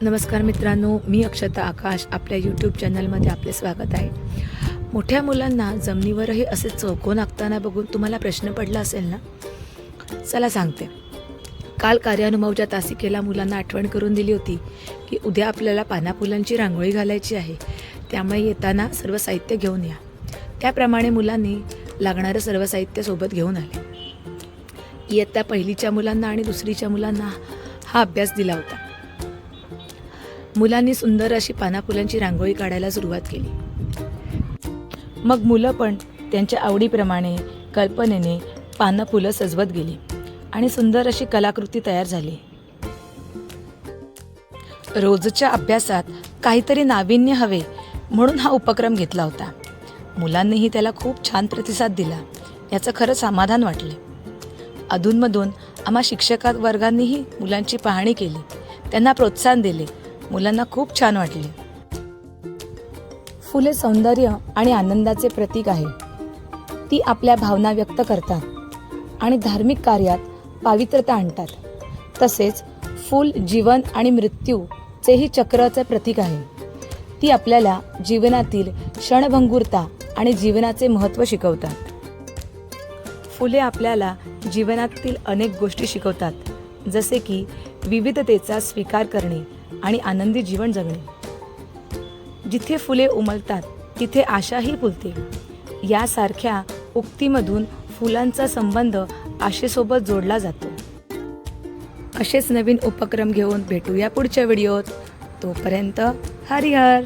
नमस्कार मित्रांनो, मी अक्षता आकाश आपल्या यूट्यूब चॅनलमध्ये आपले स्वागत आहे. मोठ्या मुलांना जमिनीवरही असे चौकोन आखताना बघून तुम्हाला प्रश्न पडला असेल ना? चला सांगते. काल कार्यानुभवच्या तासिकेला मुलांना आठवण करून दिली होती की उद्या आपल्याला पानाफुलांची रांगोळी घालायची आहे. त्यामुळे येताना सर्व साहित्य घेऊन या. त्याप्रमाणे मुलांनी लागणारं सर्व साहित्य सोबत घेऊन आले. इयत्ता पहिलीच्या मुलांना आणि दुसरीच्या मुलांना हा अभ्यास दिला होता. मुलांनी सुंदर अशी पानाफुलांची रांगोळी काढायला सुरुवात केली. मग मुलं पण त्यांच्या आवडीप्रमाणे कल्पनेने पानं फुलं सजवत गेली आणि सुंदर अशी कलाकृती तयार झाली. रोजच्या अभ्यासात काहीतरी नाविन्य हवे म्हणून हा उपक्रम घेतला होता. मुलांनीही त्याला खूप छान प्रतिसाद दिला. याचं खरं समाधान वाटले. अधूनमधून आम्हा शिक्षक वर्गांनीही मुलांची पाहणी केली, त्यांना प्रोत्साहन दिले. मुलांना खूप छान वाटले. फुले सौंदर्य आणि आनंदाचे प्रतीक आहे. ती आपल्या भावना व्यक्त करतात आणि धार्मिक कार्यात पावित्र्यता आणतात. तसेच फूल जीवन आणि मृत्यूचेही चक्राचे प्रतीक आहे. ती आपल्याला जीवनातील क्षणभंगुरता आणि जीवनाचे महत्त्व शिकवतात. फुले आपल्याला जीवनातील अनेक गोष्टी शिकवतात, जसे की विविधतेचा स्वीकार करणे आणि आनंदी जीवन जगणे. जिथे फुले उमलतात तिथे आशाही फुलते, यासारख्या उक्तीमधून फुलांचा संबंध आशेसोबत जोडला जातो. असेच नवीन उपक्रम घेऊन भेटूया पुढच्या व्हिडिओत. तोपर्यंत हरिहर.